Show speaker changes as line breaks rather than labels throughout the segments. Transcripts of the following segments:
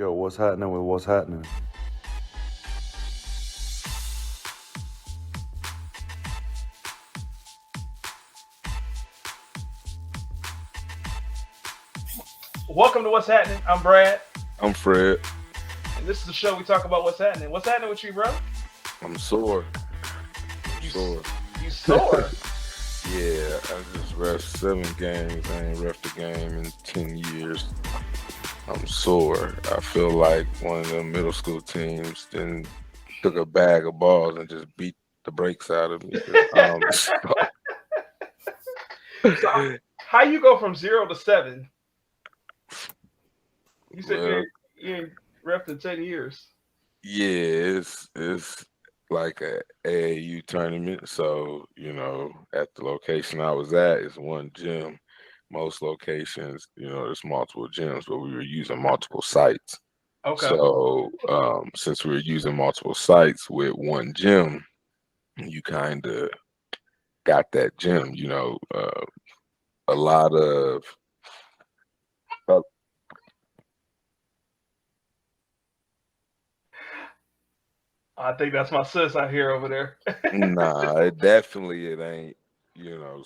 Yo, what's happening with what's happening?
Welcome to What's Happening. I'm Brad,
I'm Fred.
and this is the show we talk about what's happening. What's happening with you, bro?
I'm sore.
You
Sore.
You sore?
Yeah, I just refed 7 games. I ain't refed a game in 10 years. I'm sore. I feel like one of them middle school teams then took a bag of balls and just beat the brakes out of me.
So how you go from 0 to 7? You said
Well,
you ain't ref in 10 years.
yeah, it's like a AAU tournament. So, at the location I was at, it's one gym. Most locations, there's multiple gyms, but we were using multiple sites.
Okay.
So, since we were using multiple sites with one gym, you kind of got that gym, a lot of uh,
I think that's my sis out here over there.
nah, it ain't,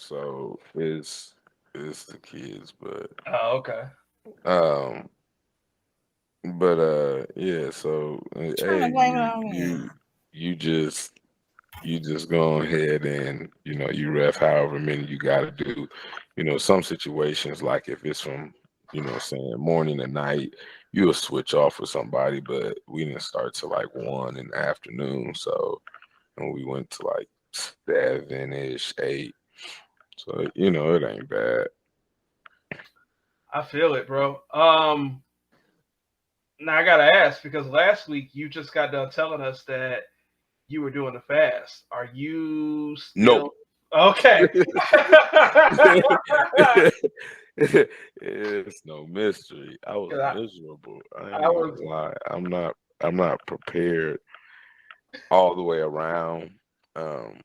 so it's the kids,
Oh, okay.
um yeah, so
Trying to
hey,
blame it on me.
you just go ahead and you ref however many you got to do. Some situations, like if it's from saying morning to night, you'll switch off with somebody, but we didn't start till like 1 in the afternoon, so and we went to like 7-ish, 8, so it ain't bad.
I feel it, bro. Now I gotta ask because last week you just got done telling us that you were doing the fast. Are you
Nope.
still okay?
It's no mystery. I was
'Cause
miserable. I
I
ain't
was
gonna lie. I'm not prepared all the way around.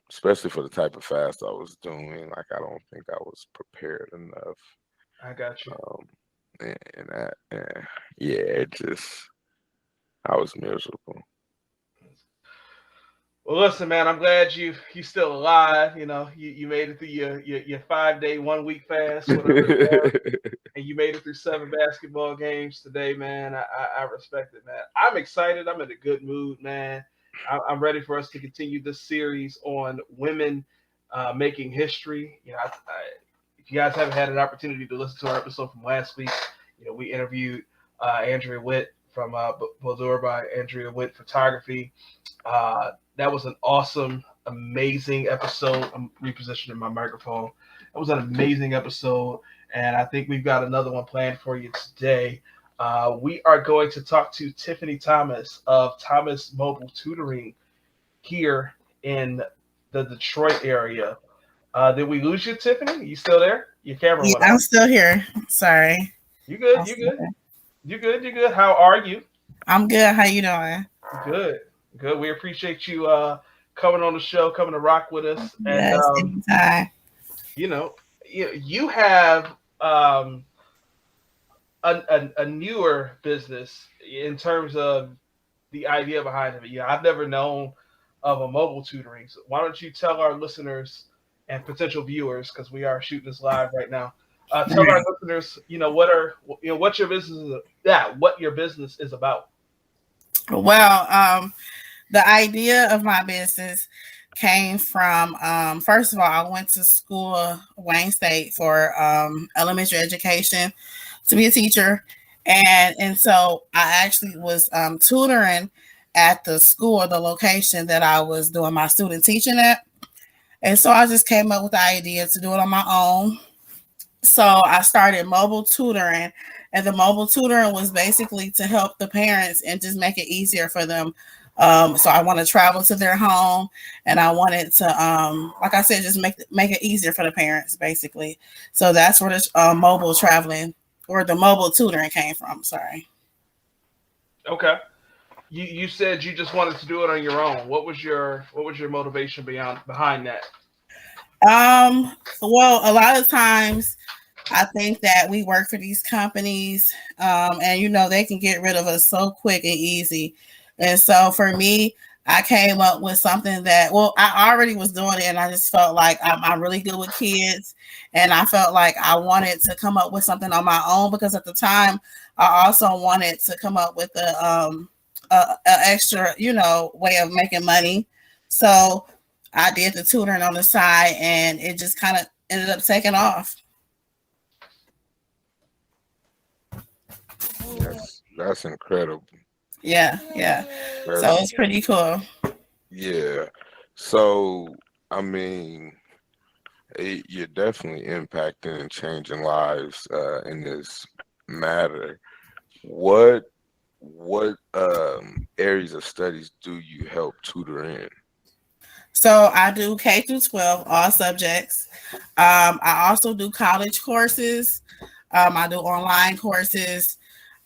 Especially for the type of fast I was doing. Like, I don't think I was prepared enough.
I got you.
And yeah, I was miserable.
Well, listen, man, I'm glad you still alive. You made it through your 5-day, 1 week fast, whatever it was, and you made it through 7 basketball games today, man. I respect it, man. I'm excited. I'm in a good mood, man. I'm ready for us to continue this series on women making history. If you guys haven't had an opportunity to listen to our episode from last week, we interviewed Andrea Witt from Boudoir by Andrea Witt Photography. That was an awesome, amazing episode. I'm repositioning my microphone. That was an amazing episode, and I think we've got another one planned for you today. We are going to talk to Tiffani Thomas of Thomas Mobile Tutoring here in the Detroit area. Did we lose you, Tiffani? You still there? Your camera
Yeah,
went
I'm
off.
still here. Sorry.
You good?
I'm
You
still
good?
here.
You good? You good? How are you?
I'm good. How you doing?
Good. Good. We appreciate you coming on the show, coming to rock with us. And
Yes, anytime.
you have a newer business in terms of the idea behind it. I've never known of a mobile tutoring. So why don't you tell our listeners and potential viewers, because we are shooting this live right now, tell our
Right.
listeners, what your business is. What your business is about.
Well, the idea of my business came from first of all, I went to school, Wayne State, for elementary education to be a teacher, and so I actually was tutoring at the school or the location that I was doing my student teaching at. And so I just came up with the idea to do it on my own. So I started mobile tutoring, and the mobile tutoring was basically to help the parents and just make it easier for them. So I want to travel to their home, and I wanted to, like I said, just make it easier for the parents, basically. So that's where the mobile traveling or the mobile tutoring came from. Sorry.
Okay. You said you just wanted to do it on your own. What was your motivation behind that?
Well, a lot of times I think that we work for these companies, and you know they can get rid of us so quick and easy. And so for me, I came up with something that, well, I already was doing it, and I just felt like I'm really good with kids, and I felt like I wanted to come up with something on my own because at the time I also wanted to come up with a extra, you know, way of making money. So I did the tutoring on the side, and it just kind of ended up taking off.
That's incredible.
Yeah. So it's pretty cool.
Yeah. So I mean, you're definitely impacting and changing lives in this matter. What areas of studies do you help tutor in?
So I do K through 12, all subjects. I also do college courses. I do online courses.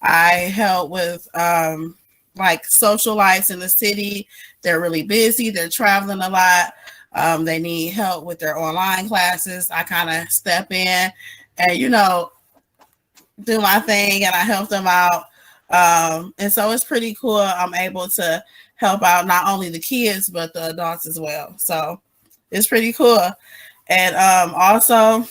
I help with like socialites in the city. They're really busy. They're traveling a lot. They need help with their online classes. I kind of step in and, you know, do my thing and I help them out. And so it's pretty cool. I'm able to help out not only the kids, but the adults as well. So it's pretty cool. And also,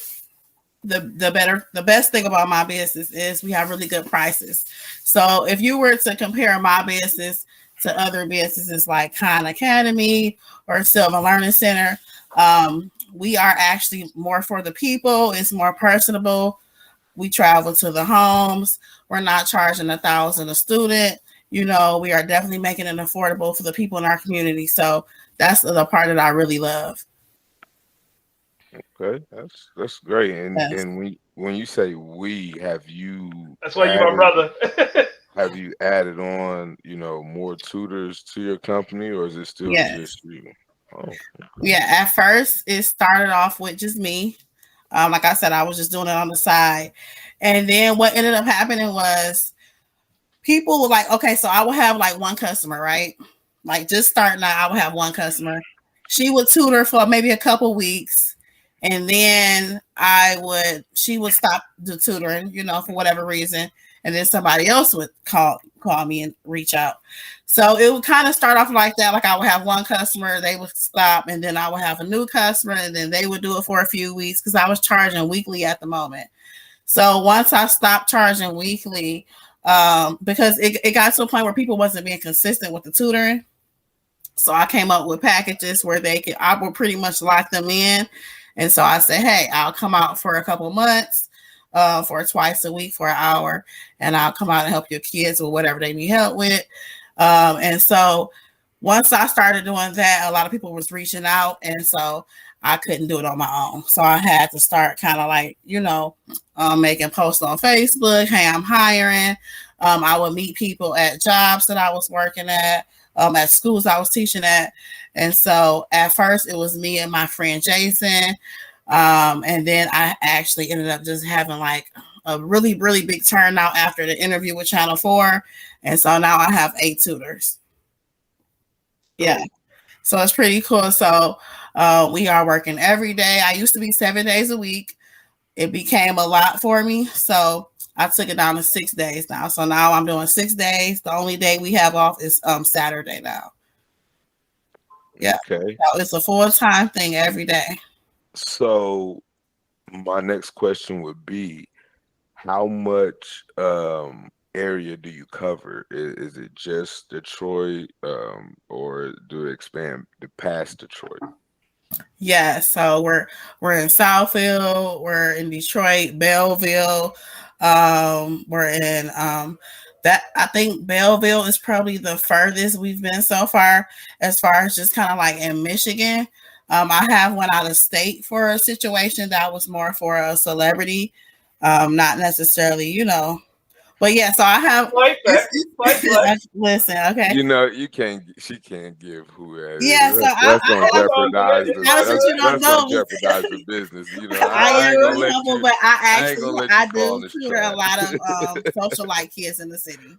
the best thing about my business is we have really good prices. So if you were to compare my business to other businesses like Khan Academy or Silver Learning Center, we are actually more for the people. It's more personable. We travel to the homes. We're not charging $1,000 a student. You know, we are definitely making it affordable for the people in our community. So that's the part that I really love.
Okay, that's great. And
Yes.
and when you say we, have you?
That's why you're my brother.
Have you added on, you know, more tutors to your company, or is it still just you? Oh, okay.
Yeah. At first, it started off with just me. Like I said, I was just doing it on the side, and then what ended up happening was people were like, okay, so I will have like one customer, right? Like just starting out, I would have one customer. She would tutor for maybe a couple weeks, and then she would stop the tutoring, you know, for whatever reason, and then somebody else would call me and reach out. So it would kind of start off like that. Like I would have one customer, they would stop, and then I would have a new customer, and then they would do it for a few weeks because I was charging weekly at the moment. So once I stopped charging weekly, because it got to a point where people wasn't being consistent with the tutoring. So I came up with packages where I would pretty much lock them in. And so I said, hey, I'll come out for a couple months, for twice a week for an hour, and I'll come out and help your kids with whatever they need help with. And so once I started doing that, a lot of people was reaching out, and so I couldn't do it on my own. So I had to start kind of like, you know, making posts on Facebook. Hey, I'm hiring. I would meet people at jobs that I was working at schools I was teaching at. And so at first it was me and my friend Jason. And then I actually ended up just having like a really, really big turnout after the interview with Channel 4. And so now I have 8 tutors. Yeah. So it's pretty cool. So we are working every day. I used to be 7 days a week. It became a lot for me. So I took it down to 6 days now. So now I'm doing 6 days. The only day we have off is Saturday now. Yeah.
Okay.
So it's a full-time thing every day.
So my next question would be, how much area do you cover? Is it just Detroit, or do it expand past Detroit?
Yeah, so we're in Southfield, we're in Detroit, Belleville, we're in that I think Belleville is probably the furthest we've been so far as just kind of like in Michigan. I have went out of state for a situation that was more for a celebrity, not necessarily, you know. But yeah, so I have listen, okay.
You know, she can't give who that is.
Yeah, so
that's gonna jeopidize
the
jeopidize the business. You know,
I am really humble, but I do tutor a lot of socialite kids in the city.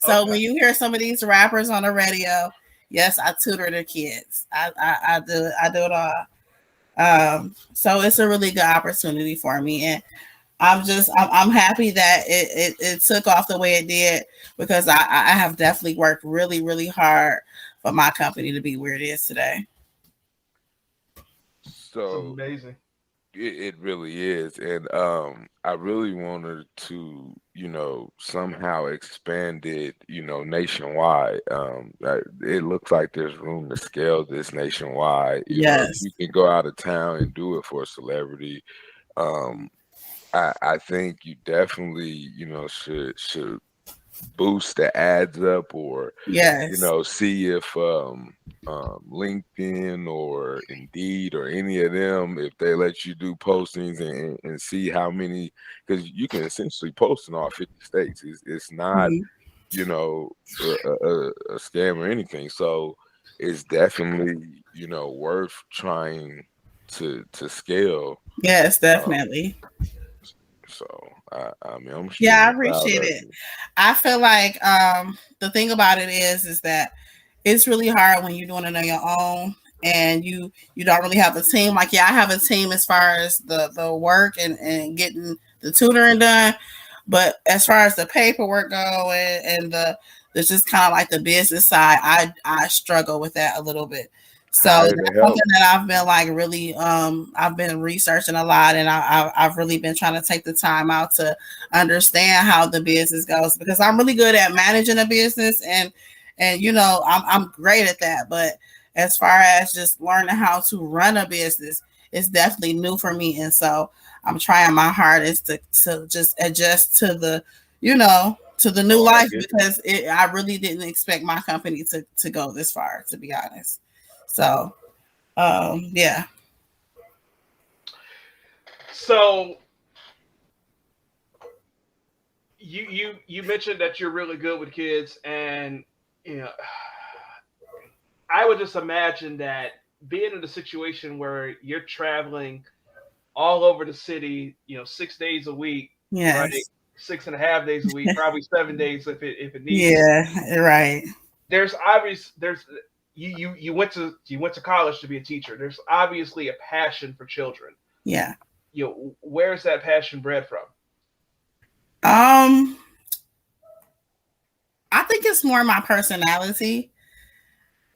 So when you hear some of these rappers on the radio, yes, I tutor the kids. I do it all. So it's a really good opportunity for me. And I'm happy that it took off the way it did, because I have definitely worked really, really hard for my company to be where it is today.
It's
So
amazing.
it really is. And I really wanted to, somehow expand it, nationwide. It looks like there's room to scale this nationwide. If
Yes.
you can go out of town and do it for a celebrity, um, I think you definitely, should boost the ads up, or
Yes.
see if LinkedIn or Indeed or any of them, if they let you do postings and see how many, because you can essentially post in all 50 states. It's not,
Mhm.
a scam or anything. So it's definitely, worth trying to scale.
Yes,
Um,
definitely.
so I mean, I'm
Yeah, I
extremely proud
appreciate
of
it.
you.
I feel like the thing about it is that it's really hard when you're doing it on your own and you don't really have a team. Like, yeah, I have a team as far as the work and getting the tutoring done, but as far as the paperwork go and the just kind of like the business side, I struggle with that a little bit. So
Hire the
that's
help.
something that I've been like really I've been researching a lot, and I've really been trying to take the time out to understand how the business goes, because I'm really good at managing a business, and I'm great at that. But as far as just learning how to run a business, it's definitely new for me, and so I'm trying my hardest to just adjust to to the new
Oh, I
life,
get it.
because I really didn't expect my company to go this far, to be honest. So yeah.
So you mentioned that you're really good with kids, and you know, I would just imagine that being in a situation where you're traveling all over the city, 6 days a week, right?
Yes.
6.5 days a week, probably 7 days if it needs to be.
Yeah, right.
There's you went to college to be a teacher. There's obviously a passion for children.
Yeah.
Where's that passion bred from?
Um, I think it's more my personality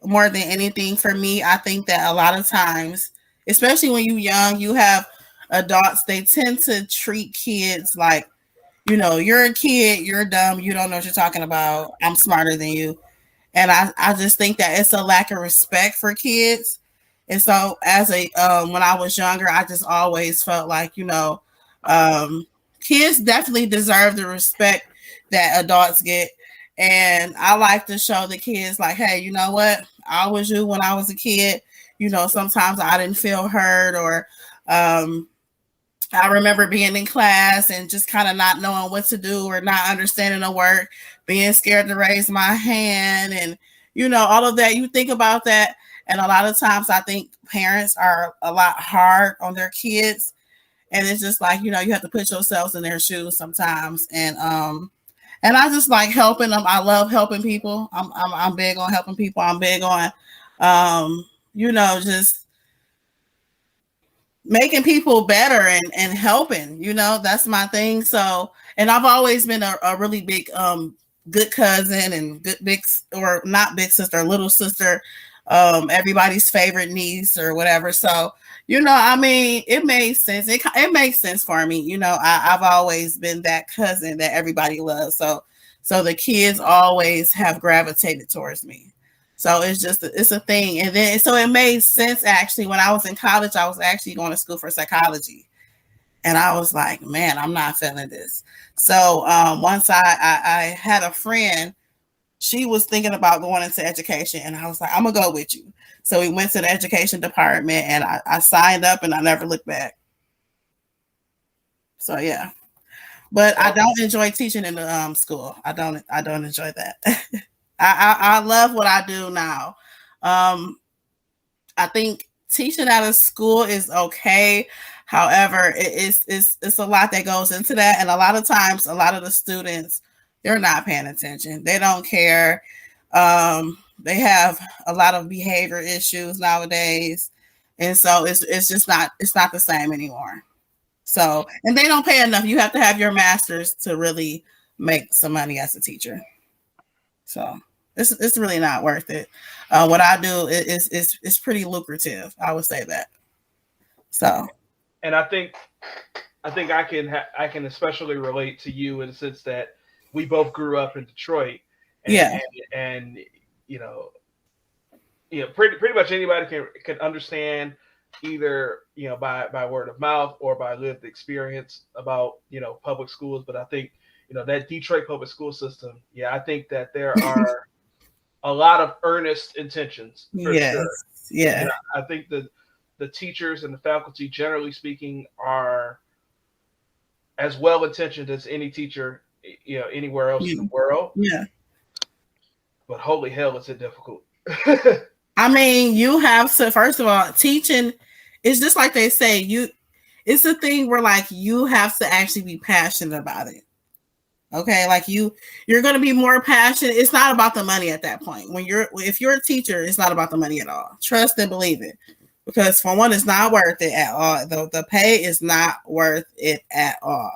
more than anything. For me, I think that a lot of times, especially when you're young, you have adults, they tend to treat kids like, you're a kid, you're dumb, you don't know what you're talking about, I'm smarter than you. And I just think that it's a lack of respect for kids. And so as a when I was younger, I just always felt like, um, kids definitely deserve the respect that adults get. And I like to show the kids like, hey, you know what? I was you when I was a kid. Sometimes I didn't feel heard, or I remember being in class and just kind of not knowing what to do or not understanding the work, being scared to raise my hand, and all of that. You think about that, and a lot of times I think parents are a lot hard on their kids, and it's just like, you have to put yourselves in their shoes sometimes, and I just like helping them. I love helping people. I'm big on helping people. I'm big on just making people better and helping, that's my thing. So, and I've always been a really big good cousin and good big, or not big sister, little sister, everybody's favorite niece or whatever. So, I mean, it made sense. It makes sense for me. I've always been that cousin that everybody loves. So the kids always have gravitated towards me. So it's a thing. And then so it made sense. Actually, when I was in college, I was actually going to school for psychology. And I was like, man, I'm not feeling this. So once I had a friend, she was thinking about going into education, and I was like, I'm gonna go with you. So we went to the education department, and I signed up, and I never looked back. So yeah. But I don't enjoy teaching in the school. I don't enjoy that. I love what I do now. I think teaching out of school is okay. However, it's a lot that goes into that, and a lot of times, a lot of the students, they're not paying attention. They don't care. They have a lot of behavior issues nowadays, and so it's just not the same anymore. So, and they don't pay enough. You have to have your master's to really make some money as a teacher. So it's really not worth it. What I do is pretty lucrative. I would say that. So,
and I think I can especially relate to you in the sense that we both grew up in Detroit. And you know, pretty much anybody can understand either, by word of mouth or by lived experience about, public schools. But I think, that Detroit public school system, I think that there are a lot of earnest intentions for sure.
Yeah.
I think the teachers and the faculty, generally speaking, are as well intentioned as any teacher, anywhere else in the world.
Yeah.
But holy hell, is it difficult.
I mean, you have to, first of all, teaching is just like they say, it's a thing where like you have to actually be passionate about it. Okay, like you're going to be more passionate. It's not about the money at that point. If you're a teacher, it's not about the money at all. Trust and believe it, because for one, it's not worth it at all. The pay is not worth it at all.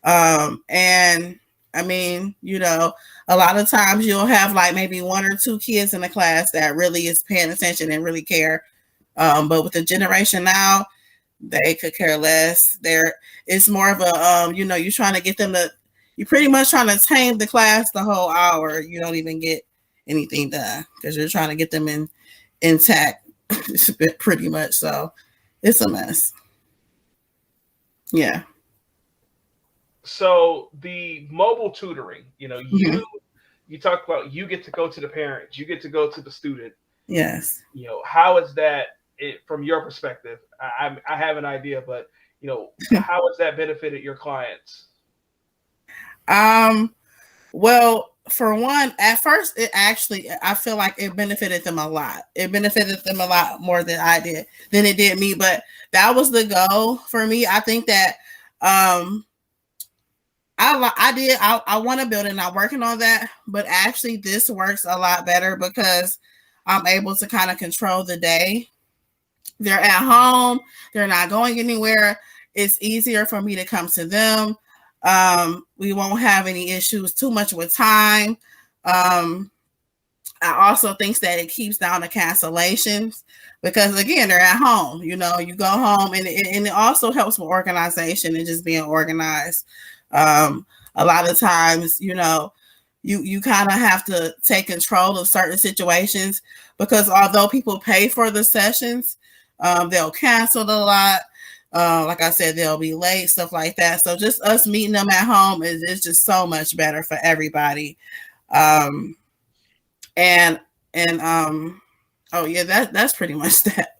And I mean, a lot of times you'll have like maybe one or two kids in the class that really is paying attention and really care. But with the generation now, they could care less. It's more of a, you're trying to get them you're pretty much trying to tame the class the whole hour. You don't even get anything done because you're trying to get them intact pretty much. So it's a mess. Yeah.
So the mobile tutoring, you talk about, you get to go to the parents, you get to go to the student.
Yes.
How is that from your perspective? I have an idea, but how has that benefited your clients?
Well, for one, at first, I feel like it benefited them a lot. It benefited them a lot more than it did me. But that was the goal for me. I think that, I want to build it and I'm working on that, but actually this works a lot better because I'm able to kind of control the day. They're at home. They're not going anywhere. It's easier for me to come to them. We won't have any issues too much with time. I also think that it keeps down the cancellations because again, they're at home, you go home and it also helps with organization and just being organized. A lot of times, you kind of have to take control of certain situations because although people pay for the sessions, they'll cancel a lot. Like I said, they'll be late, stuff like that. So just us meeting them at home is just so much better for everybody. Oh yeah, that's pretty much that.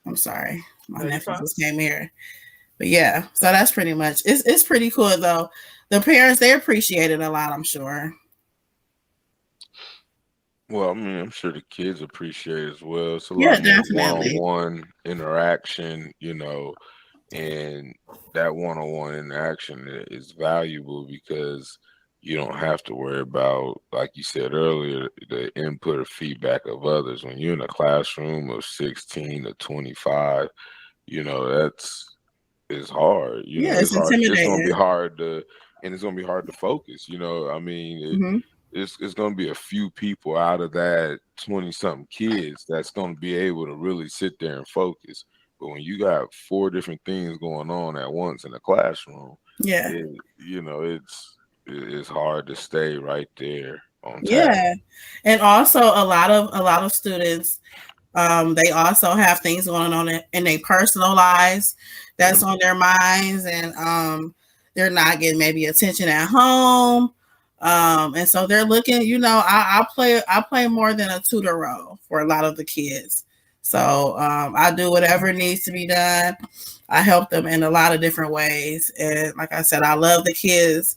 I'm sorry, my nephew just came here, but yeah, so that's pretty much. It's pretty cool though. The parents, they appreciate it a lot, I'm sure.
Well, I mean, I'm sure the kids appreciate it as well. It's a
Yeah,
lot more
definitely.
one-on-one interaction, and that one-on-one interaction is valuable because you don't have to worry about, like you said earlier, the input or feedback of others. When you're in a classroom of 16 to 25, it's hard.
Yeah, it's
It's going to
intimidating.
be hard it's going to be hard to focus. I mean, it's going to be a few people out of that 20-something kids that's going to be able to really sit there and focus. But when you got 4 different things going on at once in a classroom,
yeah,
it's hard to stay right there on task.
Yeah, and also a lot of students, they also have things going on in their personal lives that's on their minds, and they're not getting maybe attention at home. And so they're looking, I play more than a tutor role for a lot of the kids. So I do whatever needs to be done. I help them in a lot of different ways. And like I said, I love the kids.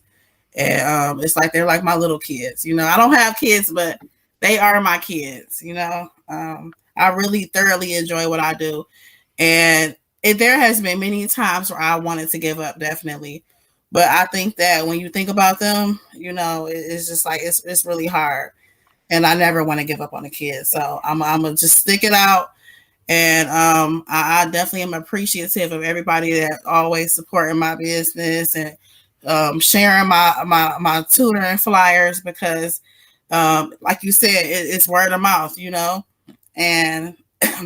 And it's like they're like my little kids. I don't have kids, but they are my kids. I really thoroughly enjoy what I do. And there has been many times where I wanted to give up, definitely. But I think that when you think about them, it's just like it's really hard, and I never want to give up on the kids. So I'm gonna just stick it out And I definitely am appreciative of everybody that always supporting my business and sharing my tutoring flyers, because like you said, it's word of mouth, you know, and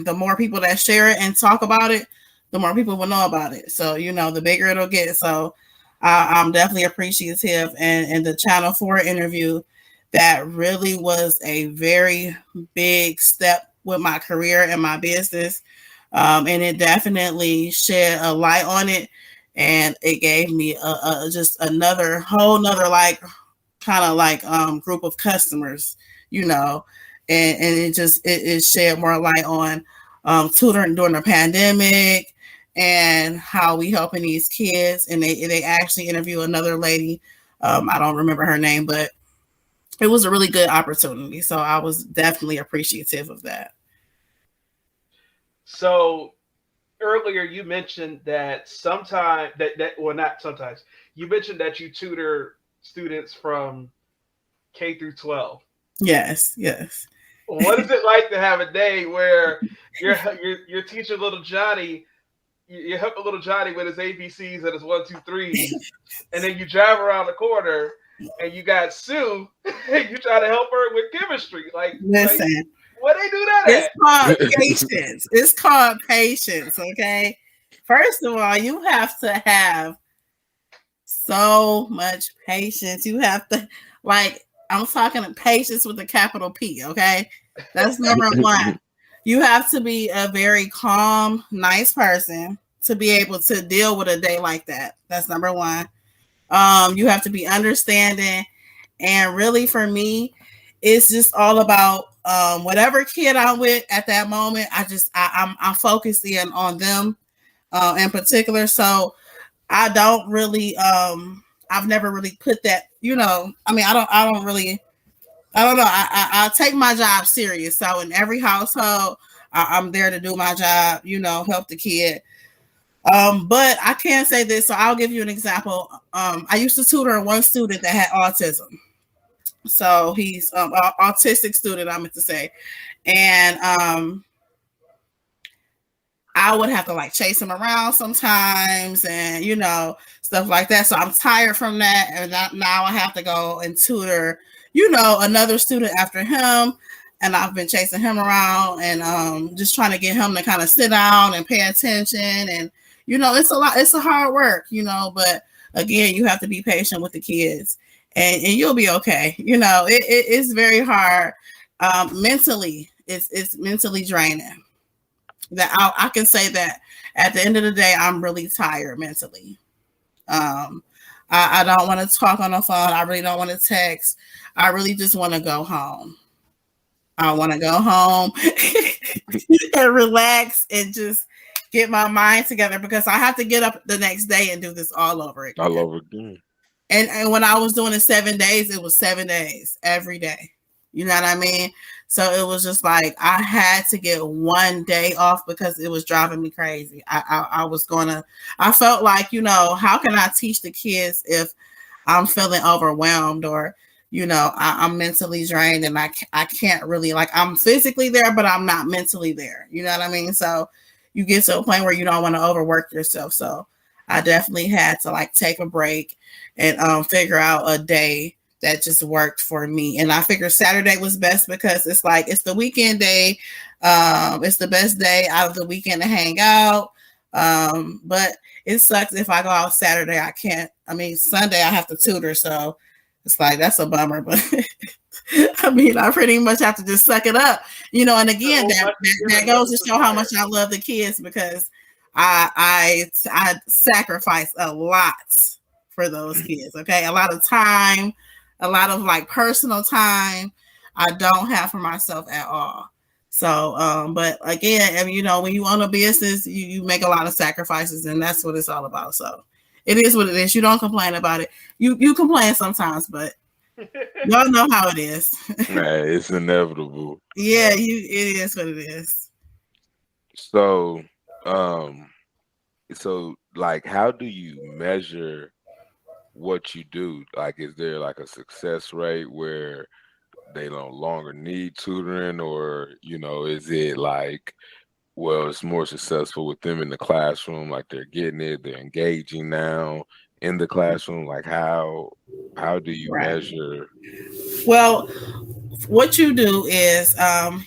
the more people that share it and talk about it, the more people will know about it. So, you know, the bigger it'll get. So I'm definitely appreciative. And the Channel 4 interview, that really was a very big step with my career and my business. And it definitely shed a light on it. And it gave me just another whole nother like kind of like group of customers, you know, and it shed more light on tutoring during the pandemic and how we helping these kids. And they actually interview another lady. I don't remember her name, but it was a really good opportunity. So I was definitely appreciative of that.
So earlier you mentioned that you mentioned that you tutor students from K through 12.
Yes.
What is it like to have a day where you're teaching little Johnny, you help little Johnny with his ABCs and his 1, 2, 3s, and then you drive around the corner and you got Sue and you try to help her with chemistry?
Listen,
what they do that
it's
at?
called patience. It's called patience. Okay. First of all, you have to have so much patience. You have to, like, I'm talking patience with a capital P. Okay. That's number one. You have to be a very calm, nice person to be able to deal with a day like that. That's number one. You have to be understanding. And really, for me, it's just all about whatever kid I'm with at that moment. I'm focused in on them in particular. So I don't really I've never really put that, you know, I mean, I don't know. I take my job serious. So in every household, I'm there to do my job, you know, help the kid. But I can't say this, so I'll give you an example. I used to tutor one student that had autism. So he's an autistic student, I meant to say. And I would have to like chase him around sometimes and, you know, stuff like that. So I'm tired from that. And now I have to go and tutor, you know, another student after him. And I've been chasing him around and just trying to get him to kind of sit down and pay attention. And, you know, it's a hard work, you know, but again, you have to be patient with the kids and you'll be okay. You know, it's very hard. Mentally, it's mentally draining. That I can say that at the end of the day, I'm really tired mentally. I don't want to talk on the phone. I really don't want to text. I really just want to go home. I want to go home and relax and just get my mind together because I have to get up the next day and do this all over again.
All over again.
And when I was doing it 7 days, it was 7 days every day. You know what I mean? So it was just like I had to get one day off because it was driving me crazy. I felt like, you know, how can I teach the kids if I'm feeling overwhelmed or, you know, I'm mentally drained and I can't really, like, I'm physically there, but I'm not mentally there. You know what I mean? So you get to a point where you don't want to overwork yourself. So I definitely had to like take a break and figure out a day that just worked for me. And I figured Saturday was best because it's like, it's the weekend day. It's the best day out of the weekend to hang out. But it sucks if I go out Saturday, Sunday I have to tutor. So it's like, that's a bummer, but I mean, I pretty much have to just suck it up, you know, and again, that goes to show how much I love the kids because I sacrifice a lot for those kids. Okay. A lot of time, a lot of like personal time I don't have for myself at all. So, but again, I mean, you know, when you own a business, you make a lot of sacrifices and that's what it's all about. So it is what it is. You don't complain about it. You complain sometimes, but y'all know how it is.
Right, it's inevitable.
Yeah, it is what it is.
So, like, how do you measure what you do? Like, is there like a success rate where they no longer need tutoring, or, you know, is it like well, it's more successful with them in the classroom, like they're getting it, they're engaging now in the classroom? Like how do you measure?
Well, what you do is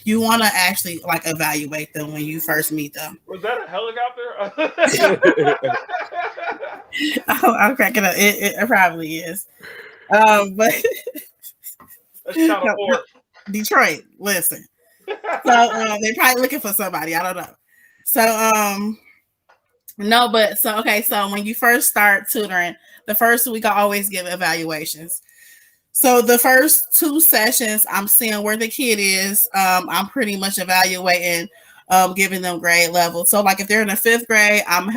you want to actually like evaluate them when you first meet them.
Was that a helicopter?
I'm cracking up. It probably is. But
That's kind of poor.
Detroit, listen. So they're probably looking for somebody. I don't know. So no, but so okay. So when you first start tutoring, the first week I always give evaluations. So the first 2 sessions, I'm seeing where the kid is. I'm pretty much evaluating, giving them grade level. So like if they're in the 5th grade, I'm not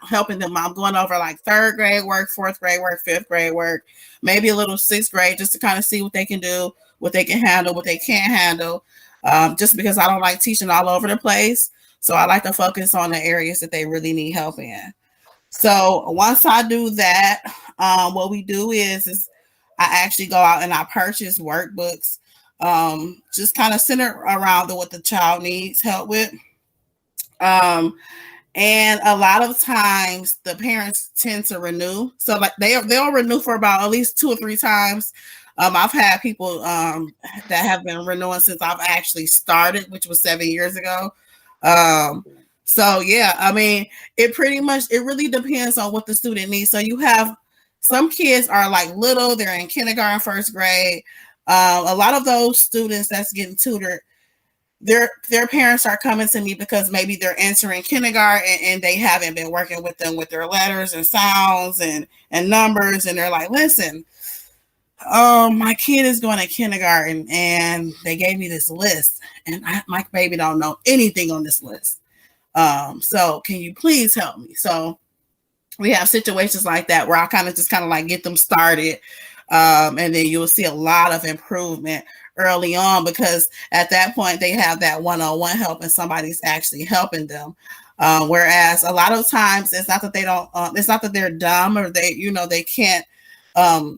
helping them. I'm going over like 3rd grade work, 4th grade work, 5th grade work, maybe a little 6th grade, just to kind of see what they can do, what they can handle, what they can't handle. Just because I don't like teaching all over the place. So I like to focus on the areas that they really need help in. So once I do that, what we do is I actually go out and I purchase workbooks, just kind of centered around what the child needs help with. And a lot of times the parents tend to renew. So like they'll renew for about at least 2 or 3 times. I've had people that have been renewing since I've actually started, which was 7 years ago. So yeah, I mean, it really depends on what the student needs. So you have some kids are like little, they're in kindergarten, 1st grade. A lot of those students that's getting tutored, their parents are coming to me because maybe they're entering kindergarten and they haven't been working with them with their letters and sounds and numbers. And they're like, listen, my kid is going to kindergarten and they gave me this list and my baby don't know anything on this list. So can you please help me? So we have situations like that where I kind of like get them started. And then you'll see a lot of improvement early on because at that point they have that one-on-one help and somebody's actually helping them. Whereas a lot of times it's not that they don't, it's not that they're dumb or they can't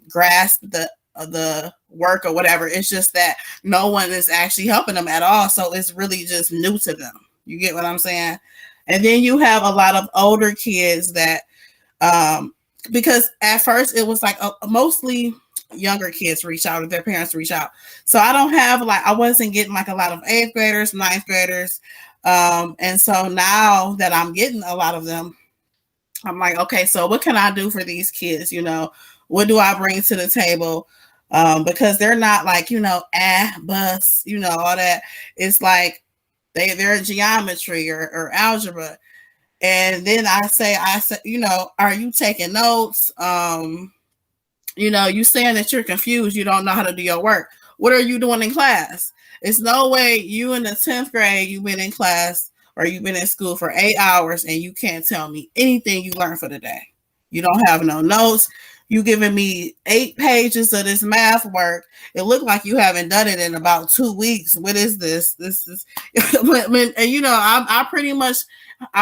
grasp the work or whatever. It's just that no one is actually helping them at all. So it's really just new to them. You get what I'm saying? And then you have a lot of older kids that, because at first it was like mostly younger kids reach out or their parents reach out. So I don't have I wasn't getting like a lot of 8th graders, 9th graders. And so now that I'm getting a lot of them, I'm like, okay, so what can I do for these kids? What do I bring to the table? Because they're not like, bus, all that. It's like they're in geometry or algebra. And then I say, are you taking notes? You saying that you're confused. You don't know how to do your work. What are you doing in class? It's no way you in the 10th grade, you've been in class or you've been in school for 8 hours and you can't tell me anything you learned for the day. You don't have no notes. You giving me 8 pages of this math work. It looked like you haven't done it in about 2 weeks. What is this? This is, and I pretty much,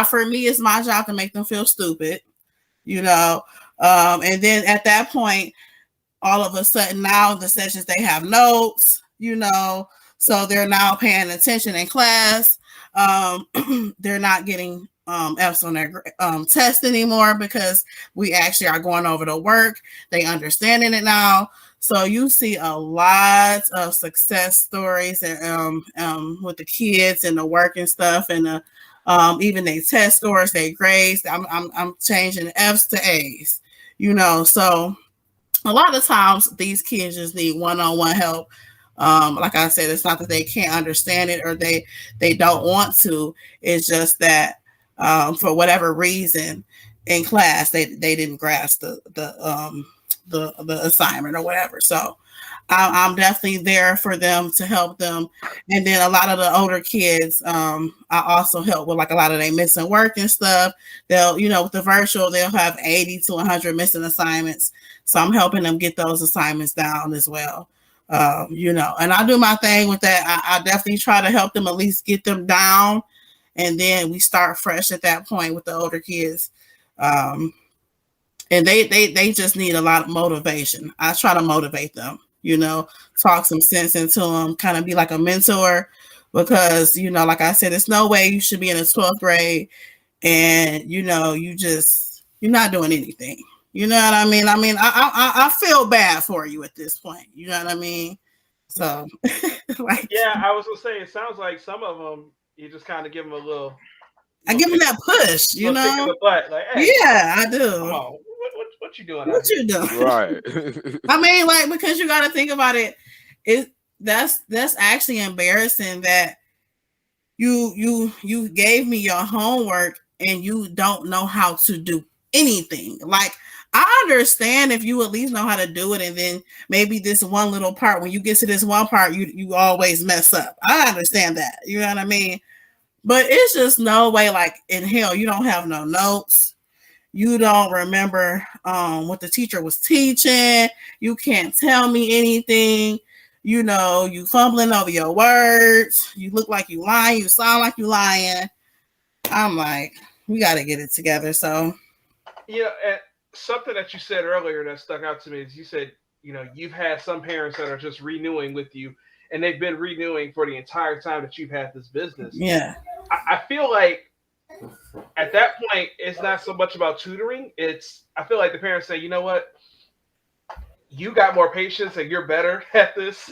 for me, it's my job to make them feel stupid, and then at that point, all of a sudden now the sessions, they have notes, so they're now paying attention in class. They're not getting F's on their test anymore because we actually are going over the work. They understanding it now. So you see a lot of success stories and with the kids and the work and stuff, and even their test scores, their grades. I'm changing F's to A's, So a lot of times these kids just need one-on-one help. Like I said, it's not that they can't understand it or they don't want to. It's just that for whatever reason in class they didn't grasp the assignment or whatever. So I'm definitely there for them to help them. And then a lot of the older kids, I also help with like a lot of their missing work and stuff. They'll, with the virtual, they'll have 80 to 100 missing assignments. So I'm helping them get those assignments down as well. And I do my thing with that. I definitely try to help them at least get them down. And then we start fresh at that point with the older kids. And they just need a lot of motivation. I try to motivate them, talk some sense into them, kind of be like a mentor because, you know, like I said, there's no way you should be in the 12th grade and, you know, you're not doing anything. You know what I mean? I feel bad for you at this point. You know what I mean? So, like,
yeah, I was gonna say, it sounds like some of them you just kind of give them a little.
I give them that push, you know?
Kick in the butt, like, hey,
yeah, I do.
Come on, what you doing?
What you doing?
Right.
I mean, like, because you got to think about it. That's actually embarrassing that you gave me your homework and you don't know how to do anything. Like, I understand if you at least know how to do it, and then maybe this one little part, when you get to this one part, you always mess up. I understand that. You know what I mean? But it's just no way, like, in hell, you don't have no notes. You don't remember what the teacher was teaching. You can't tell me anything. You know, you fumbling over your words. You look like you lying. You sound like you lying. I'm like, we got to get it together. So,
yeah, and something that you said earlier that stuck out to me is you said, you know, you've had some parents that are just renewing with you, and they've been renewing for the entire time that you've had this business.
Yeah.
I feel like at that point, it's not so much about tutoring. I feel like the parents say, you know what? You got more patience and you're better at this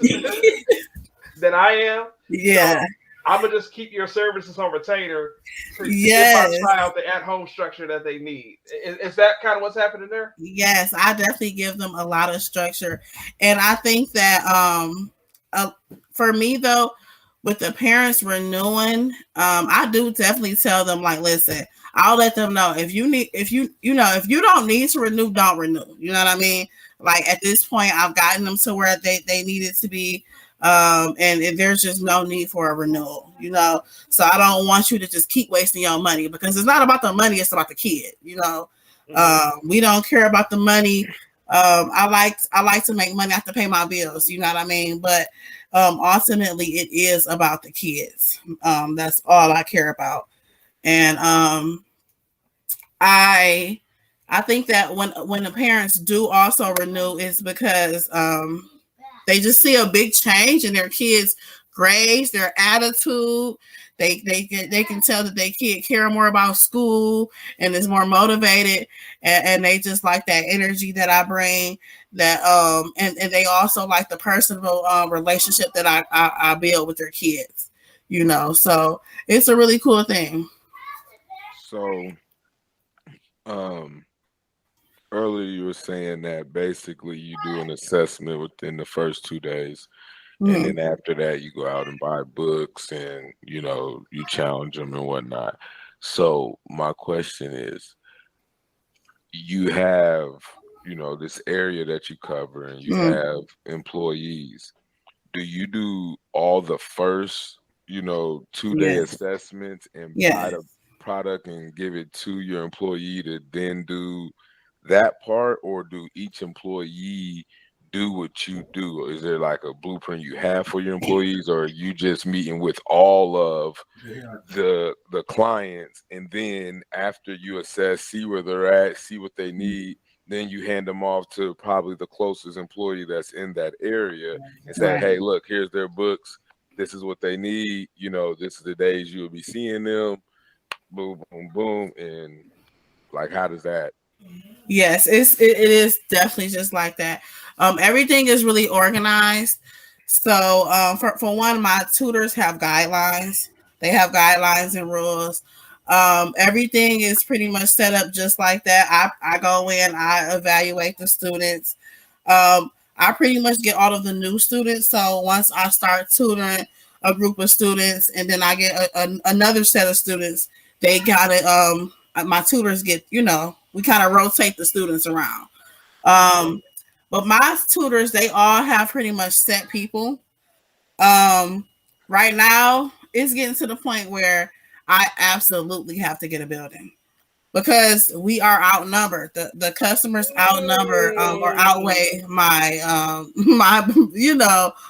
than I am.
Yeah.
So I'm going to just keep your services on retainer to
yes.
give my child the at-home structure that they need. Is that kind of what's happening there?
Yes, I definitely give them a lot of structure. And I think that for me, though, with the parents renewing, I do definitely tell them, like, listen, I'll let them know if you don't need to renew, don't renew. You know what I mean? Like, at this point, I've gotten them to where they needed to be. And there's just no need for a renewal, you know? So I don't want you to just keep wasting your money, because it's not about the money. It's about the kid, you know? We don't care about the money. I like to make money. I have to pay my bills. You know what I mean? But ultimately, it is about the kids. That's all I care about. And I think that when the parents do also renew, it's because they just see a big change in their kids' grades, their attitude. They can tell that they kid care more about school and is more motivated, and they just like that energy that I bring. That and they also like the personal relationship that I build with their kids. You know, so it's a really cool thing.
So, earlier you were saying that basically you do an assessment within the first 2 days. And then after that, you go out and buy books and, you know, you challenge them and whatnot. So my question is, you have, you know, this area that you cover and you have employees. Do you do all the first, you know, 2-day assessments and buy the product and give it to your employee to then do that part? Or do each employee do what you do? Is there like a blueprint you have for your employees, or are you just meeting with all of the clients, and then after you assess, see where they're at, see what they need, then you hand them off to probably the closest employee that's in that area and say, hey, look, here's their books, this is what they need, you know, this is the days you'll be seeing them, boom, boom, boom. And like, how does that?
Yes, it is definitely just like that. Everything is really organized. So for one, my tutors have guidelines. They have guidelines and rules. Everything is pretty much set up just like that. I go in, I evaluate the students. I pretty much get all of the new students. So once I start tutoring a group of students, and then I get another set of students, they got it. My tutors get, you know, we kind of rotate the students around. But my tutors, they all have pretty much set people. Right now, it's getting to the point where I absolutely have to get a building, because we are outnumbered. The customers outnumber or outweigh my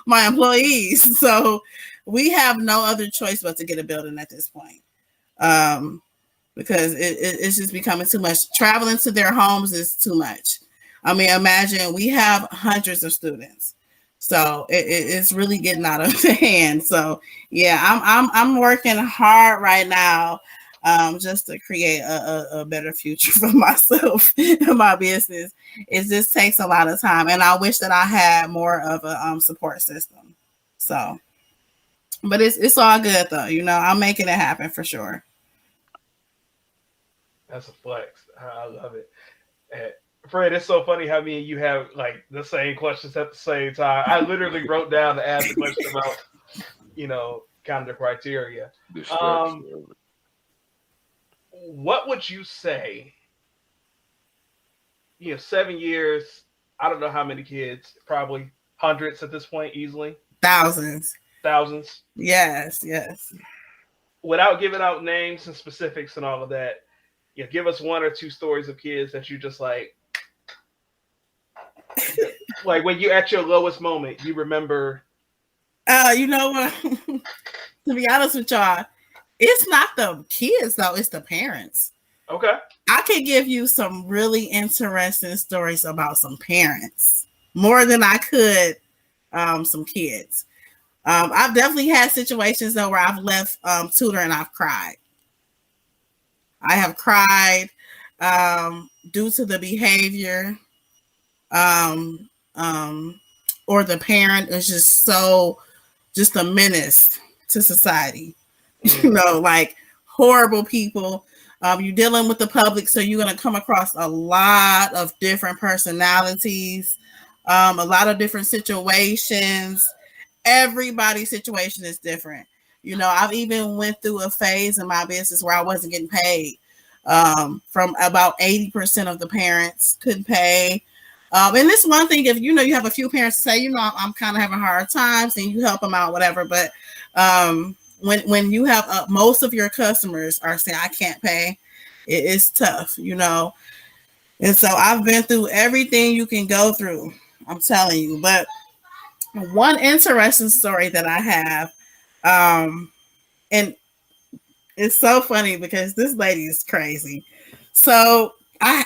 my employees. So we have no other choice but to get a building at this point. Because it's just becoming too much. Traveling to their homes is too much. I mean, imagine we have hundreds of students. So it's really getting out of hand. So yeah, I'm working hard right now, just to create a better future for myself and my business. It just takes a lot of time, and I wish that I had more of a support system. So, but it's all good though. You know, I'm making it happen for sure.
That's a flex. I love it. And Fred, it's so funny how me and you have like the same questions at the same time. I literally wrote down to ask a question about, you know, kind of the criteria. What would you say? You know, 7 years. I don't know how many kids. Probably hundreds at this point, easily.
Thousands.
Yes. Without giving out names and specifics and all of that, yeah, give us one or two stories of kids that you just like when you're at your lowest moment, you remember.
You know what? To be honest with y'all, it's not the kids though; it's the parents.
Okay.
I could give you some really interesting stories about some parents, more than I could some kids. I've definitely had situations though where I've left Tutor and I've cried. I have cried due to the behavior, or the parent is just a menace to society. You know, like horrible people. You're dealing with the public, so you're going to come across a lot of different personalities, a lot of different situations. Everybody's situation is different. You know, I've even went through a phase in my business where I wasn't getting paid. From about 80% of the parents couldn't pay. And this one thing, if you know you have a few parents say, you know, I'm kind of having hard times, and you help them out, whatever. But when you have most of your customers are saying I can't pay, it's tough, you know. And so I've been through everything you can go through. I'm telling you. But one interesting story that I have. And it's so funny because this lady is crazy. So I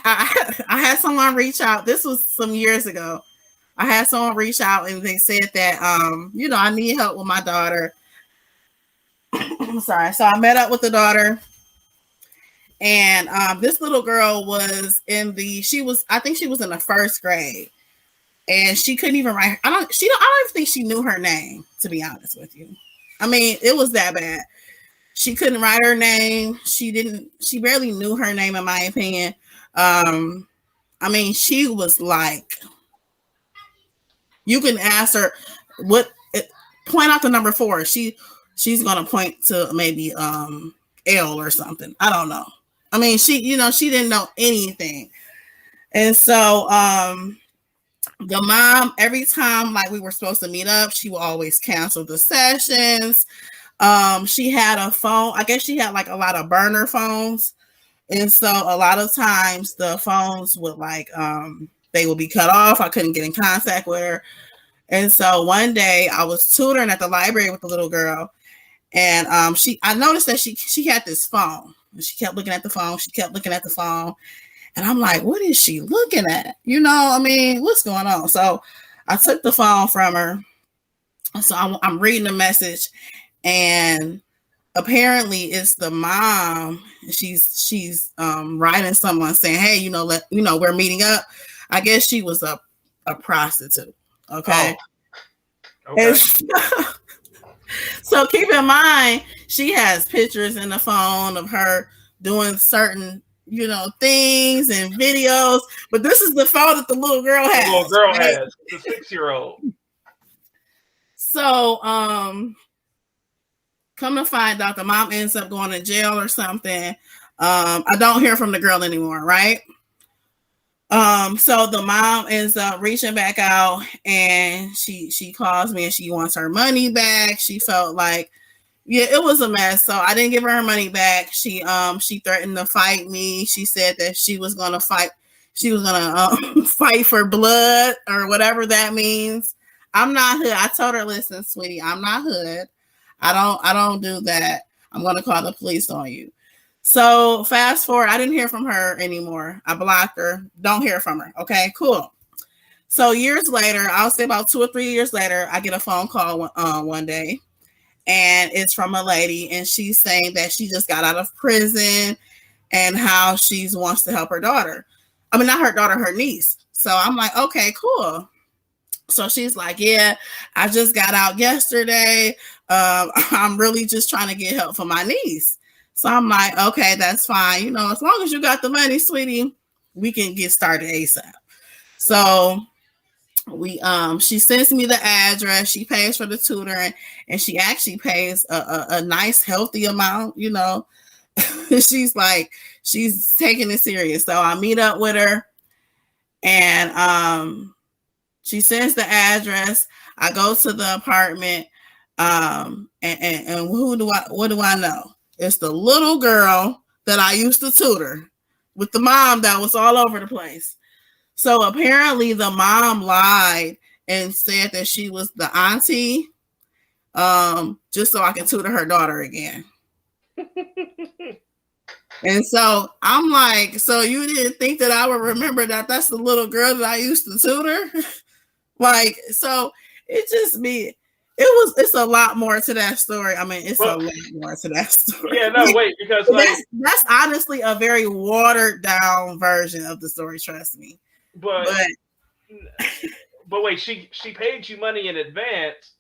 had someone reach out. This was some years ago. I had someone reach out and they said that, you know, I need help with my daughter. I'm sorry. So I met up with the daughter, and this little girl was I think she was in the first grade, and she couldn't even write. I don't even think she knew her name, to be honest with you. I mean, it was that bad. She couldn't write her name. She barely knew her name, in my opinion. I mean, she was like, you can ask her point out the number 4. She's gonna point to maybe L or something. I don't know. I mean, she didn't know anything. And so the mom, every time like we were supposed to meet up, she would always cancel the sessions. She had a phone. I guess she had like a lot of burner phones. And so a lot of times the phones would they would be cut off. I couldn't get in contact with her. And so one day I was tutoring at the library with the little girl, and I noticed that she had this phone, and she kept looking at the phone. And I'm like, what is she looking at? You know, I mean, what's going on? So I took the phone from her. So I'm reading the message, and apparently it's the mom. She's writing someone saying, hey, we're meeting up. I guess she was a prostitute. Okay.
Oh. Okay.
So keep in mind, she has pictures in the phone of her doing certain, things and videos. But this is the phone that the little girl has.
The little girl has, the 6-year-old.
So, come to find out, the mom ends up going to jail or something. I don't hear from the girl anymore, right? So the mom ends up reaching back out, and she calls me and she wants her money back. She felt like, it was a mess. So I didn't give her money back. She threatened to fight me. She said that she was gonna fight. She was gonna fight for blood or whatever that means. I'm not hood. I told her, listen, sweetie, I'm not hood. I don't do that. I'm gonna call the police on you. So fast forward, I didn't hear from her anymore. I blocked her. Don't hear from her. Okay, cool. So years later, I'll say about 2 or 3 years later, I get a phone call one day, and it's from a lady, and she's saying that she just got out of prison and how she wants to help her daughter. I mean, not her daughter, her niece. So I'm like, okay, cool. So she's like, yeah, I just got out yesterday. I'm really just trying to get help for my niece. So I'm like, okay, that's fine. You know, as long as you got the money, sweetie, we can get started ASAP. So she sends me the address, she pays for the tutoring, and she actually pays a nice healthy amount, you know. She's taking it serious. So I meet up with her, and she sends the address. I go to the apartment, and what do I know? It's the little girl that I used to tutor with the mom that was all over the place. So apparently the mom lied and said that she was the auntie, just so I can tutor her daughter again. And so I'm like, so you didn't think that I would remember that that's the little girl that I used to tutor? Like, so it's a lot more to that story. I mean, a lot more to that story.
Yeah, no, wait, because
that's honestly a very watered down version of the story, trust me.
But wait, she paid you money in advance,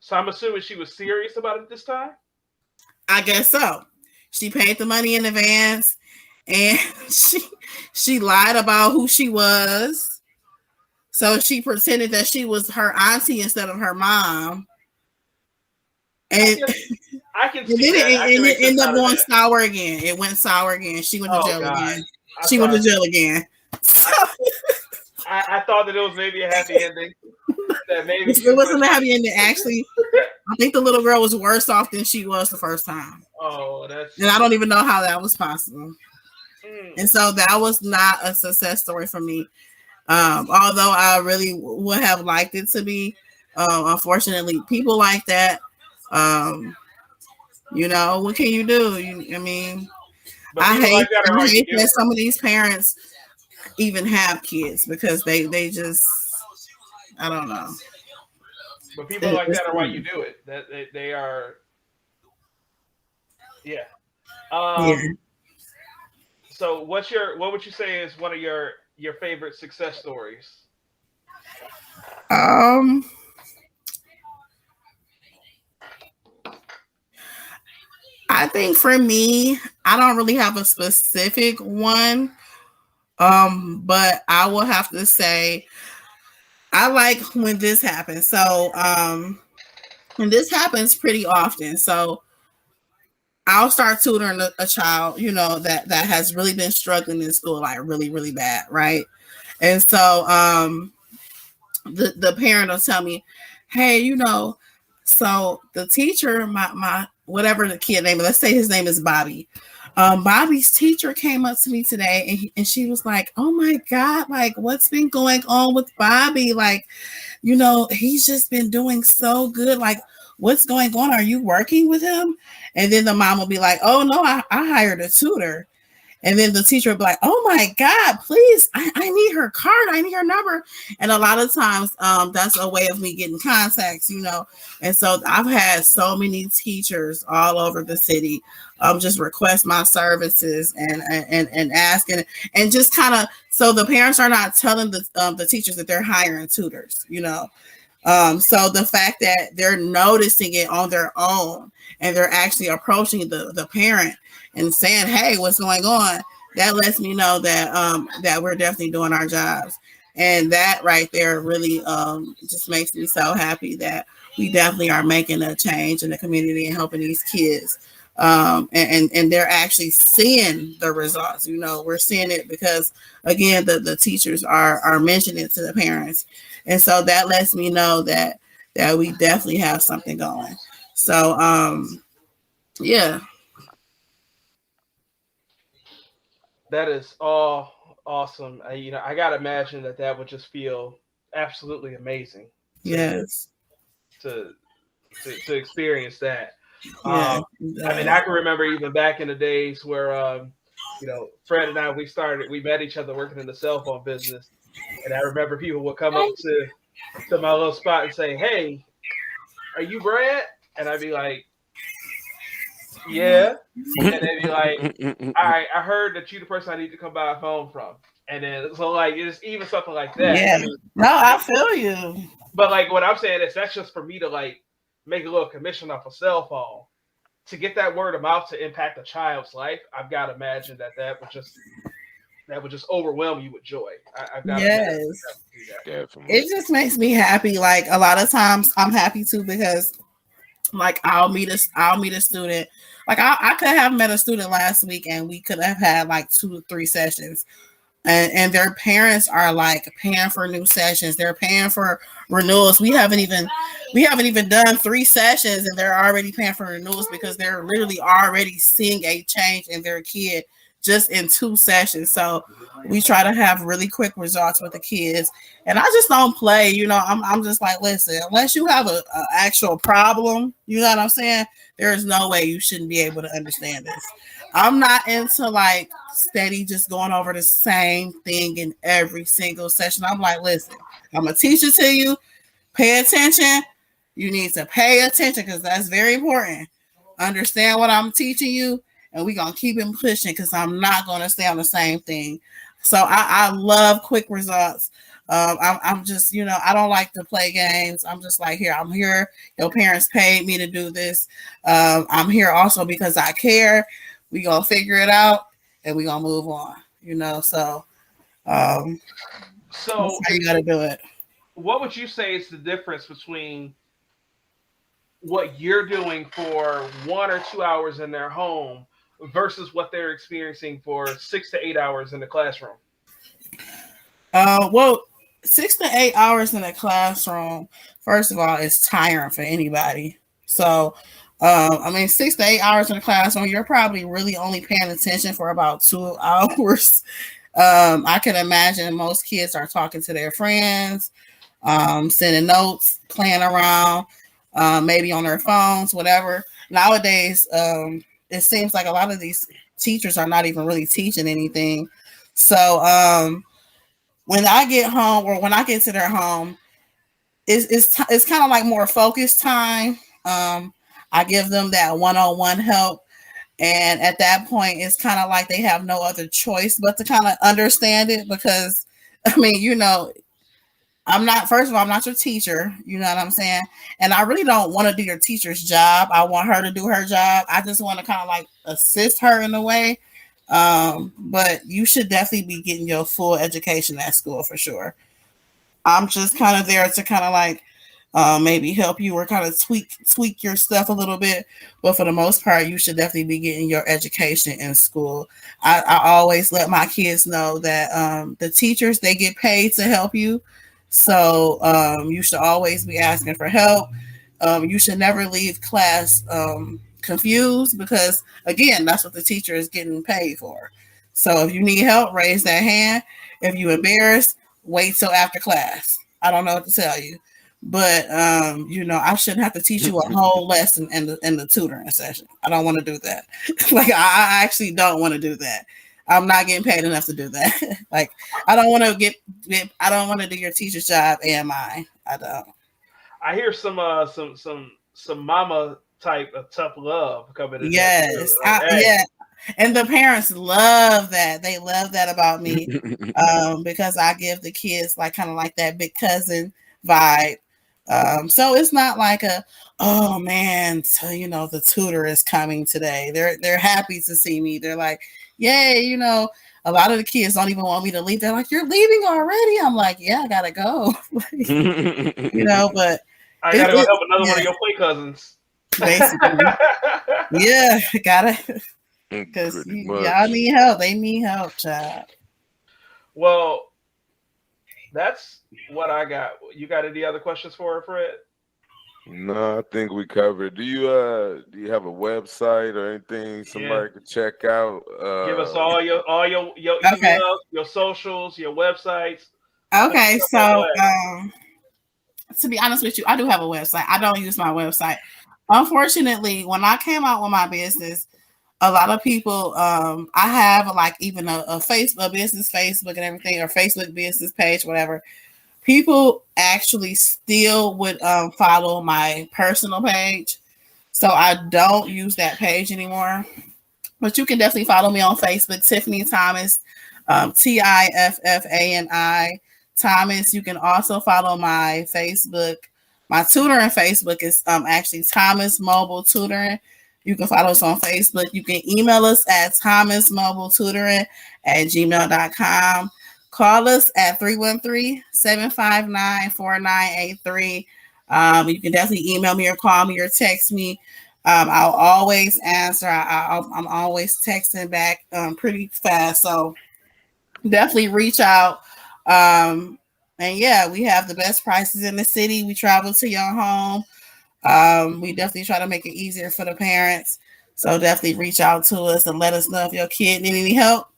so I'm assuming she was serious about it this time?
I guess so. She paid the money in advance, and she lied about who she was. So she pretended that she was her auntie instead of her mom. And
I can see
it ended up going sour again. It went sour again. She went to jail again. She went to jail again. So,
I thought that it was maybe a happy ending. That maybe
it wasn't a happy ending. Actually, I think the little girl was worse off than she was the first time.
Oh,
and I don't even know how that was possible. And so that was not a success story for me. Although I really would have liked it to be. Unfortunately, people like that. You know, what can you do? I mean, I hate that some of these parents even have kids because they just, I don't know.
But people like that are why you do it. That they are, yeah. So what would you say is one of your favorite success stories?
I think for me, I don't really have a specific one. But I will have to say I like when this happens. So and this happens pretty often. So I'll start tutoring a child, you know, that has really been struggling in school, like really, really bad, right? And so the parent will tell me, hey, you know, so the teacher, my whatever the kid name, let's say his name is Bobby. Bobby's teacher came up to me today and she was like, oh my God, like what's been going on with Bobby? Like, you know, he's just been doing so good. Like, what's going on? Are you working with him? And then the mom will be like, oh no, I hired a tutor. And then the teacher will be like, oh my God, please, I need her card. I need her number. And a lot of times that's a way of me getting contacts, you know. And so I've had so many teachers all over the city just request my services and asking and just kind of, so the parents are not telling the teachers that they're hiring tutors, you know. So the fact that they're noticing it on their own and they're actually approaching the parent and saying, hey, what's going on? That lets me know that that we're definitely doing our jobs. And that right there really just makes me so happy that we definitely are making a change in the community and helping these kids. And they're actually seeing the results. You know, we're seeing it because, again, the teachers are mentioning it to the parents. And so that lets me know that we definitely have something going. So, yeah.
That is all awesome. You know, I gotta imagine that would just feel absolutely amazing.
Yes.
To experience that.
Yeah,
I mean, I can remember even back in the days where, you know, Fred and I, we met each other working in the cell phone business. And I remember people would come up to my little spot and say, "Hey, are you Brad?" And I'd be like, "Yeah." And they'd be like, "All right, I heard that you the person I need to come buy a phone from." And then so like it's even something like that.
Yeah.
I mean,
No, I feel you.
but like what I'm saying is that's just for me to like make a little commission off a cell phone. To get that word of mouth to impact a child's life, I've got to imagine that would just overwhelm you with joy. I've got
Yes.
to do that.
Definitely.
It just makes me happy. Like a lot of times I'm happy too because like I'll meet a student. Like I could have met a student last week and we could have had like 2 to 3 sessions. And their parents are like paying for new sessions. They're paying for renewals. We haven't even done 3 sessions and they're already paying for renewals because they're literally already seeing a change in their kid just in 2 sessions. So we try to have really quick results with the kids. And I just don't play, you know, I'm just like, listen, unless you have a actual problem, you know what I'm saying? There is no way you shouldn't be able to understand this. I'm not into like steady just going over the same thing in every single session. I'm like, listen, I'm a teacher to you. Pay attention. You need to pay attention because that's very important. Understand what I'm teaching you, and we're going to keep it pushing because I'm not going to stay on the same thing. So I love quick results. I'm just, you know, I don't like to play games. I'm just like, I'm here. Your parents paid me to do this. I'm here also because I care. We gonna figure it out and we gonna move on, you know. So that's how you gotta do it.
What would you say is the difference between what you're doing for 1 or 2 hours in their home versus what they're experiencing for 6 to 8 hours in the classroom?
Well, 6 to 8 hours in the classroom, first of all, is tiring for anybody. So I mean, 6 to 8 hours in the classroom, you're probably really only paying attention for about 2 hours. I can imagine most kids are talking to their friends, sending notes, playing around, maybe on their phones, whatever. Nowadays, it seems like a lot of these teachers are not even really teaching anything. So when I get home or when I get to their home, it's kind of like more focused time. I give them that one-on-one help. And at that point, it's kind of like they have no other choice but to kind of understand it because, I mean, you know, first of all, I'm not your teacher. You know what I'm saying? And I really don't want to do your teacher's job. I want her to do her job. I just want to kind of like assist her in a way. But you should definitely be getting your full education at school for sure. I'm just kind of there to kind of like, maybe help you or kind of tweak your stuff a little bit. But for the most part, you should definitely be getting your education in school. I always let my kids know that the teachers, they get paid to help you. So you should always be asking for help. You should never leave class confused because, again, that's what the teacher is getting paid for. So if you need help, raise that hand. If you're embarrassed, wait till after class. I don't know what to tell you. But you know, I shouldn't have to teach you a whole lesson in the tutoring session. I don't want to do that. Like I actually don't want to do that. I'm not getting paid enough to do that. Like I don't want to do your teacher's job and mine. I don't.
I hear some mama type of tough love coming in.
Yes. Yeah. And the parents love that. They love that about me. Because I give the kids like kind of like that big cousin vibe. So it's not like oh man, so you know the tutor is coming today. They're happy to see me. They're like, yay, you know, a lot of the kids don't even want me to leave. They're like, you're leaving already? I'm like, yeah, I gotta go. You know, but
I gotta go help another one of your play cousins.
Basically. Yeah, gotta because y'all need help. They need help, child.
Well, that's what I got. You got any other questions for her, Fred?
No, I think we covered. Do you have a website or anything somebody could check out?
Give us all your emails, your socials, your websites.
Okay, so to be honest with you, I do have a website. I don't use my website. Unfortunately, when I came out with my business, a lot of people, I have like even a Facebook, a business Facebook and everything, or Facebook business page, whatever. People actually still would follow my personal page. So I don't use that page anymore. But you can definitely follow me on Facebook, Tiffani Thomas, Tiffani Thomas. You can also follow my Facebook. My tutoring Facebook is actually Thomas Mobile Tutoring. You can follow us on Facebook. You can email us at ThomasMobileTutoring@gmail.com. Call us at 313-759-4983. You can definitely email me or call me or text me. I'll always answer. I'm always texting back pretty fast. So definitely reach out. And yeah, we have the best prices in the city. We travel to your home. We definitely try to make it easier for the parents. So definitely reach out to us and let us know if your kid need any help.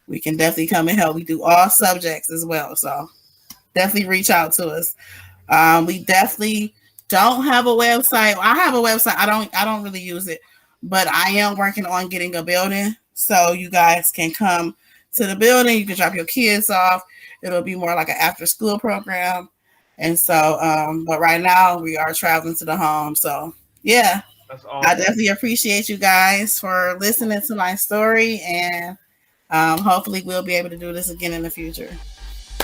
We can definitely come and help. We do all subjects as well. So definitely reach out to us. We definitely don't have a website. I have a website. I don't really use it, but I am working on getting a building so you guys can come to the building. You can drop your kids off. It'll be more like an after school program. And so, but right now we are traveling to the home. So yeah,
that's awesome.
I definitely appreciate you guys for listening to my story, and hopefully we'll be able to do this again in the future.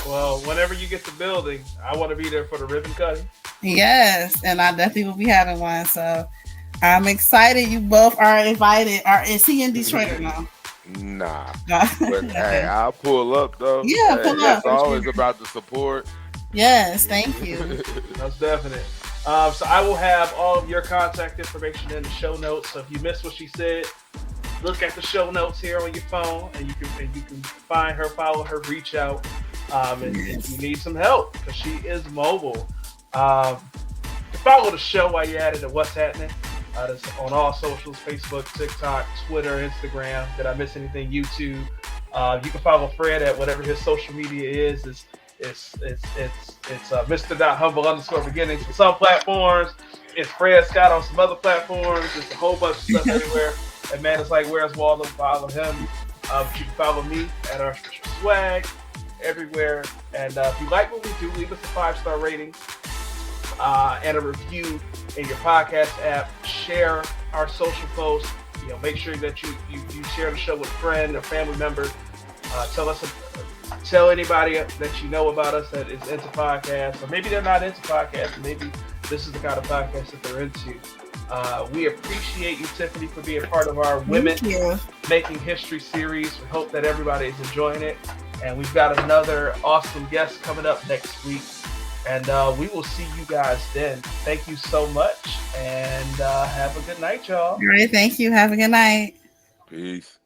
Well, whenever you get the building, I want to be there for the ribbon cutting.
Yes, and I definitely will be having one. So I'm excited. You both are invited. Is he in Detroit or no?
Nah. But hey, I'll pull up though.
Yeah, pull up.
It's always about the support.
Yes, thank you.
That's definite. So I will have all of your contact information in the show notes. So if you missed what she said, look at the show notes here on your phone, and you can find her, follow her, reach out. And if you need some help, because she is mobile. To follow the show while you're at it, and What's Happening. That's on all socials: Facebook, TikTok, Twitter, Instagram. Did I miss anything? YouTube. You can follow Fred at whatever his social media is. It's Mr.Humble_beginnings for some platforms. It's Fred Scott on some other platforms. It's a whole bunch of stuff everywhere. And man, it's like, where's Waldo? Follow him. You can follow me at our swag everywhere. And if you like what we do, leave us a 5-star rating and a review in your podcast app. Share our social posts. Make sure that you share the show with a friend or family member. Tell anybody that you know about us that is into podcasts, or maybe they're not into podcasts. Maybe this is the kind of podcast that they're into. We appreciate you, Tiffani, for being part of our Women Making History series. We hope that everybody is enjoying it. And we've got another awesome guest coming up next week. And we will see you guys then. Thank you so much. And have a good night, y'all.
All right. Thank you. Have a good night.
Peace.